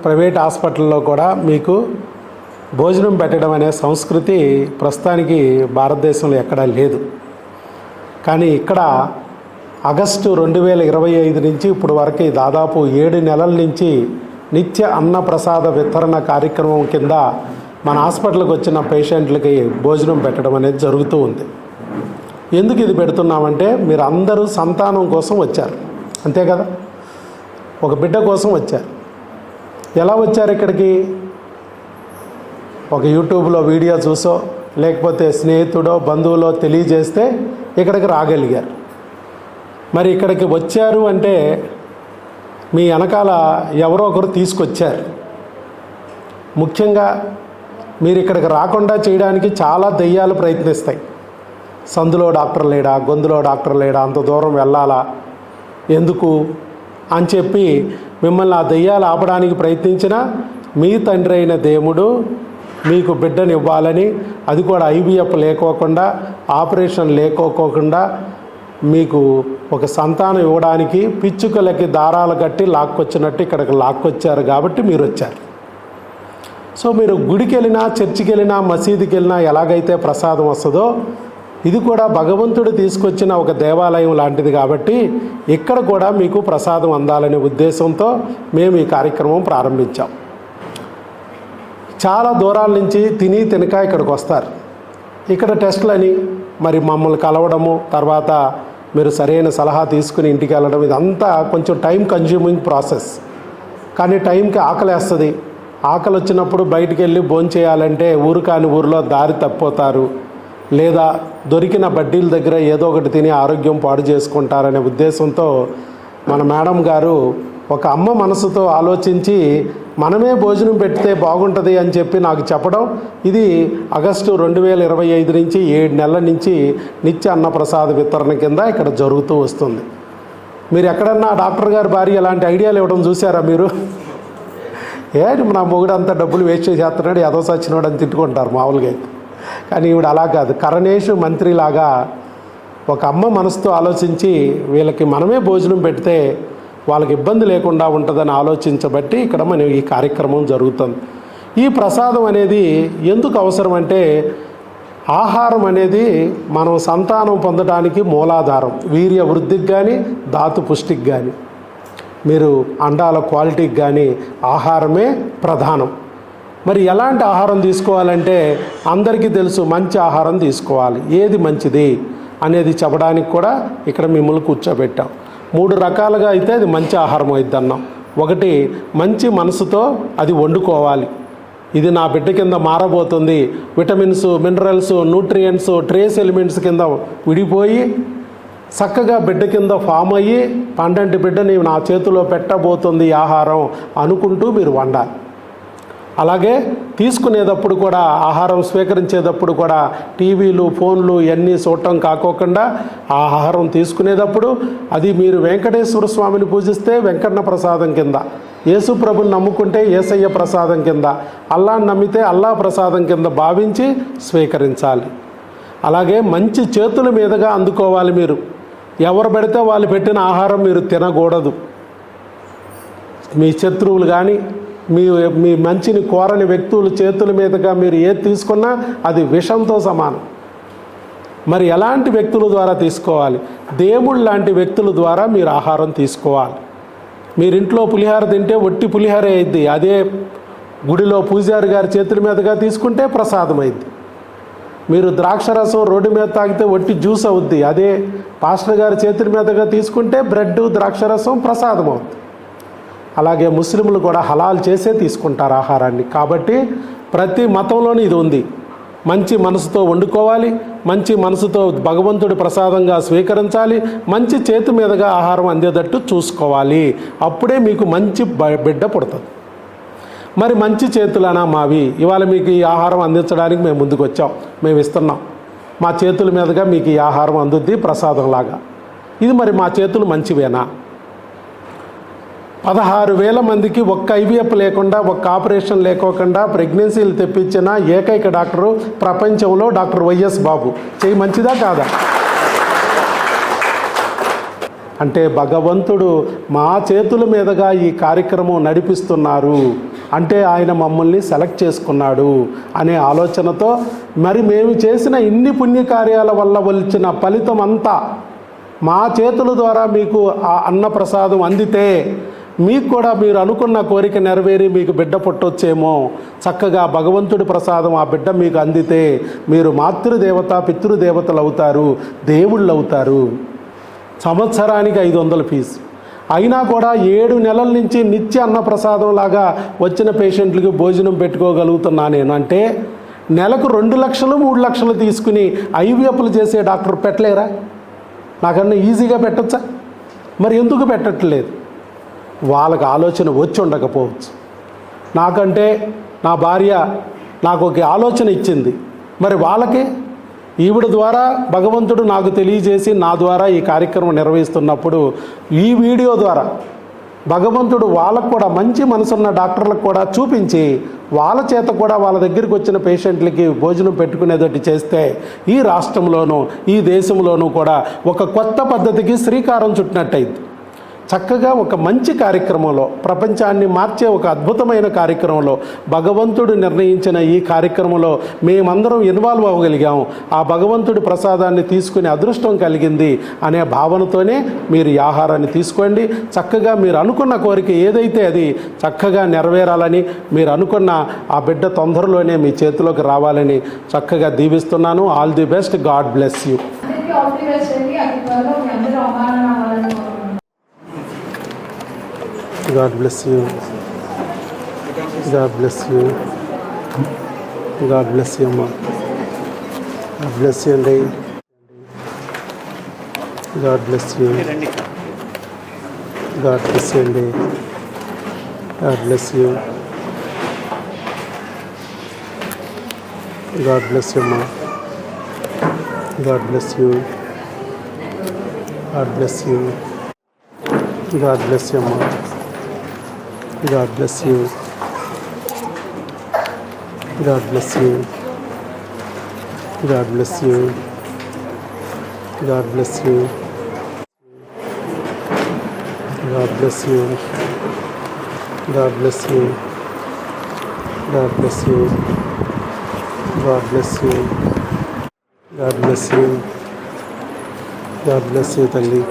Private హాస్పిటల్లో కూడా మీకు భోజనం పెట్టడం అనే సంస్కృతి ప్రస్తుతానికి భారతదేశంలో ఎక్కడా లేదు. కానీ ఇక్కడ ఆగస్టు 2025 నుంచి ఇప్పుడు వరకు దాదాపు 7 నెలల నుంచి నిత్య అన్నప్రసాద వితరణ కార్యక్రమం కింద మన హాస్పిటల్కి వచ్చిన పేషెంట్లకి భోజనం పెట్టడం అనేది జరుగుతూ ఉంది. ఎందుకు ఇది పెడుతున్నామంటే మీరు అందరూ సంతానం కోసం వచ్చారు, అంతే కదా, ఒక బిడ్డ కోసం వచ్చారు. ఎలా వచ్చారు ఇక్కడికి? ఒక యూట్యూబ్లో వీడియో చూసో లేకపోతే స్నేహితుడో బంధువులో తెలియజేస్తే ఇక్కడికి రాగలిగారు. మరి ఇక్కడికి వచ్చారు అంటే మీ వెనకాల ఎవరో ఒకరు తీసుకొచ్చారు. ముఖ్యంగా మీరు ఇక్కడికి రాకుండా చేయడానికి చాలా దెయ్యాలు ప్రయత్నిస్తాయి. సందులో డాక్టర్ లేడా, గొంతులో డాక్టర్ లేడా, అంత దూరం వెళ్ళాలా ఎందుకు అని చెప్పి మిమ్మల్ని ఆ దెయ్యాలు ఆపడానికి ప్రయత్నించినా మీ తండ్రి అయిన దేవుడు మీకు బిడ్డని ఇవ్వాలని, అది కూడా ఐవీఎఫ్ లేకోకుండా ఆపరేషన్ లేకోకుండా మీకు ఒక సంతానం ఇవ్వడానికి పిచ్చుకలకి దారాలు కట్టి లాక్కొచ్చినట్టు ఇక్కడికి లాక్కొచ్చారు కాబట్టి మీరు వచ్చారు. సో మీరు గుడికి వెళ్ళినా, చర్చికి వెళ్ళినా, మసీదుకి వెళ్ళినా ఎలాగైతే ప్రసాదం వస్తుందో ఇది కూడా భగవంతుడు తీసుకొచ్చిన ఒక దేవాలయం లాంటిది కాబట్టి ఇక్కడ కూడా మీకు ప్రసాదం అందాలనే ఉద్దేశంతో మేము ఈ కార్యక్రమం ప్రారంభించాం. చాలా దూరాల నుంచి తినక ఇక్కడికి వస్తారు. ఇక్కడ టెస్టులని మరి మమ్మల్ని కలవడము, తర్వాత మీరు సరైన సలహా తీసుకుని ఇంటికి వెళ్ళడం, ఇదంతా కొంచెం టైం కన్జ్యూమింగ్ ప్రాసెస్. కానీ టైంకి ఆకలేస్తుంది. ఆకలి వచ్చినప్పుడు బయటికి వెళ్ళి భోంచేయాలంటే ఊరు కాని ఊరిలో దారి తప్పిపోతారు, లేదా దొరికిన బడ్డీల దగ్గర ఏదో ఒకటి తిని ఆరోగ్యం పాడు చేసుకుంటారనే ఉద్దేశంతో మన మేడం గారు ఒక అమ్మ మనసుతో ఆలోచించి మనమే భోజనం పెడితే బాగుంటుంది అని చెప్పి నాకు చెప్పడం, ఇది ఆగస్టు 2025 నుంచి 7 నెలల నుంచి నిత్య అన్నప్రసాద వితరణ కింద ఇక్కడ జరుగుతూ వస్తుంది. మీరు ఎక్కడన్నా డాక్టర్ గారి భార్య అలాంటి ఐడియాలు ఇవ్వడం చూసారా మీరు? నా మొగుడు అంత డబ్బులు వేస్ట్ చేస్తున్నాడు, ఏదో సచ్చినాడు అని తిట్టుకుంటారు మామూలుగా. కానీ ఈవిడ అలా కాదు, కరణేష్ మంత్రిలాగా ఒక అమ్మ మనసుతో ఆలోచించి వీళ్ళకి మనమే భోజనం పెడితే వాళ్ళకి ఇబ్బంది లేకుండా ఉంటుందని ఆలోచించబట్టి ఇక్కడ మనం ఈ కార్యక్రమం జరుగుతుంది. ఈ ప్రసాదం అనేది ఎందుకు అవసరం అంటే ఆహారం అనేది మనం సంతానం పొందడానికి మూలాధారం. వీర్య వృద్ధికి కానీ ధాతు పుష్టికి కానీ మీరు అండాల క్వాలిటీకి కానీ ఆహారమే ప్రధానం. మరి ఎలాంటి ఆహారం తీసుకోవాలంటే అందరికీ తెలుసు, మంచి ఆహారం తీసుకోవాలి. ఏది మంచిది అనేది చెప్పడానికి కూడా ఇక్కడ మిమ్మల్ని కూర్చోబెట్టాం. 3 రకాలుగా అయితే అది మంచి ఆహారం అవుతుంది అన్నాం. ఒకటి, మంచి మనసుతో అది వండుకోవాలి. ఇది నా బిడ్డ కింద మారబోతుంది, vitamins, minerals, nutrients, trace elements కింద విడిపోయి చక్కగా బిడ్డ కింద ఫామ్ అయ్యి పండంటి బిడ్డని నా చేతిలో పెట్టబోతుంది ఆహారం అనుకుంటూ మీరు వండాలి. అలాగే తీసుకునేటప్పుడు కూడా, ఆహారం స్వీకరించేటప్పుడు కూడా టీవీలు, ఫోన్లు ఇవన్నీ చూడటం కాకోకుండా ఆహారం తీసుకునేటప్పుడు అది మీరు వెంకటేశ్వర స్వామిని పూజిస్తే వెంకన్న ప్రసాదం కింద, యేసు ప్రభుని నమ్ముకుంటే యేసయ్య ప్రసాదం కింద, అల్లాని నమ్మితే అల్లా ప్రసాదం కింద భావించి స్వీకరించాలి. అలాగే మంచి చేతుల మీదుగా అందుకోవాలి. మీరు ఎవరు పెడితే వాళ్ళు పెట్టిన ఆహారం మీరు తినకూడదు. మీ శత్రువులు కానీ మీ మంచిని కోరని వ్యక్తుల చేతుల మీదుగా మీరు ఏది తీసుకున్నా అది విషంతో సమానం. మరి ఎలాంటి వ్యక్తుల ద్వారా తీసుకోవాలి? దేవుళ్ళు లాంటి వ్యక్తుల ద్వారా మీరు ఆహారం తీసుకోవాలి. మీరింట్లో పులిహార తింటే ఒట్టి పులిహారే అయింది, అదే గుడిలో పూజారి గారి చేతుల మీదుగా తీసుకుంటే ప్రసాదం అయింది. మీరు ద్రాక్షరసం రోడ్డు మీద తాగితే ఒట్టి జ్యూస్ అవుద్ది, అదే పాస్టర్ గారి చేతుల మీదుగా తీసుకుంటే బ్రెడ్, ద్రాక్షరసం ప్రసాదం అవుద్ది. అలాగే ముస్లింలు కూడా హలాల్ చేసే తీసుకుంటారు ఆహారాన్ని. కాబట్టి ప్రతి మతంలోనూ ఇది ఉంది. మంచి మనసుతో వండుకోవాలి, మంచి మనసుతో భగవంతుడి ప్రసాదంగా స్వీకరించాలి, మంచి చేతి మీదుగా ఆహారం అందేటట్టు చూసుకోవాలి. అప్పుడే మీకు మంచి బిడ్డ పుడుతుంది. మరి మంచి చేతులనా మావి? ఇవాళ మీకు ఈ ఆహారం అందించడానికి మేము ముందుకు వచ్చాం, మేము ఇస్తున్నాం. మా చేతుల మీదుగా మీకు ఈ ఆహారం అందుద్ది ప్రసాదంలాగా. ఇది మరి మా చేతులు మంచివేనా? 16,000 మందికి ఒక్క ఐవీఎఫ్ లేకుండా, ఒక్క ఆపరేషన్ లేకోకుండా ప్రెగ్నెన్సీలు తెప్పించిన ఏకైక డాక్టరు ప్రపంచంలో డాక్టర్ వైఎస్ బాబు. చెయ్యి మంచిదా కాదా? అంటే భగవంతుడు మా చేతుల మీదుగా ఈ కార్యక్రమం నడిపిస్తున్నారు అంటే ఆయన మమ్మల్ని సెలెక్ట్ చేసుకున్నాడు అనే ఆలోచనతో మరి మేము చేసిన ఇన్ని పుణ్యకార్యాల వల్ల వచ్చిన ఫలితం అంతా మా చేతుల ద్వారా మీకు ఆ అన్నప్రసాదం అందితే మీకు కూడా మీరు అనుకున్న కోరిక నెరవేరి మీకు బిడ్డ పుట్టొచ్చేమో, చక్కగా భగవంతుడి ప్రసాదం ఆ బిడ్డ మీకు అందితే మీరు మాతృదేవత పితృదేవతలు అవుతారు, దేవుళ్ళు అవుతారు. సంవత్సరానికి 500 ఫీజు అయినా కూడా 7 నెలల నుంచి నిత్య అన్నప్రసాదం లాగా వచ్చిన పేషెంట్లకి భోజనం పెట్టుకోగలుగుతున్నా నేను. అంటే నెలకు 2 లక్షలు 3 లక్షలు తీసుకుని ఐవీఎఫ్లు చేసే డాక్టర్ పెట్టలేరా? నాకన్నా ఈజీగా పెట్టచ్చా? మరి ఎందుకు పెట్టట్లేదు? వాళ్ళకి ఆలోచన వచ్చి ఉండకపోవచ్చు. నాకంటే నా భార్య నాకు ఒక ఆలోచన ఇచ్చింది, మరి వాళ్ళకి ఈవిడ ద్వారా భగవంతుడు నాకు తెలియజేసి నా ద్వారా ఈ కార్యక్రమం నిర్వహిస్తున్నప్పుడు ఈ వీడియో ద్వారా భగవంతుడు వాళ్ళకు కూడా మంచి మనసున్న డాక్టర్లకు కూడా చూపించి వాళ్ళ చేత కూడా వాళ్ళ దగ్గరికి వచ్చిన పేషెంట్లకి భోజనం పెట్టుకునేటట్టు చేస్తే ఈ రాష్ట్రంలోనూ ఈ దేశంలోనూ కూడా ఒక కొత్త పద్ధతికి శ్రీకారం చుట్టినట్టయింది. చక్కగా ఒక మంచి కార్యక్రమంలో, ప్రపంచాన్ని మార్చే ఒక అద్భుతమైన కార్యక్రమంలో, భగవంతుడు నిర్ణయించిన ఈ కార్యక్రమంలో మేమందరం ఇన్వాల్వ్ అవ్వగలిగాం. ఆ భగవంతుడి ప్రసాదాన్ని తీసుకునే అదృష్టం కలిగింది అనే భావనతోనే మీరు ఈ ఆహారాన్ని తీసుకోండి. చక్కగా మీరు అనుకున్న కోరిక ఏదైతే అది చక్కగా నెరవేరాలని, మీరు అనుకున్న ఆ బిడ్డ తొందరలోనే మీ చేతిలోకి రావాలని చక్కగా దీవిస్తున్నాను. All the best. God bless you. God bless you. God bless you. God bless you, Ma. God bless you, Andy. God bless you. God bless you, Andy. God bless you. God bless you, Ma. God bless you. God bless you. God bless you, Ma. God bless you. God bless you. God bless you. God bless you. God bless you. God bless you. God bless you. God bless you. God bless you. God bless you, Talli.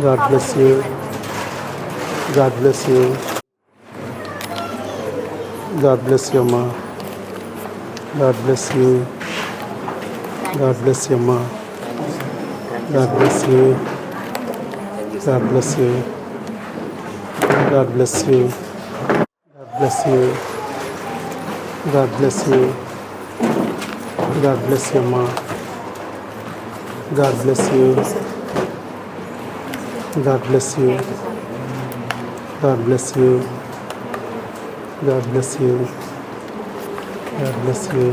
God bless you. God bless you. God bless you, Ma. God bless you. God bless you, Ma. God bless you. God bless you. God bless you. God bless you. God bless you. God bless you, Ma. God bless you. God bless you. God bless you. God bless you. God bless you.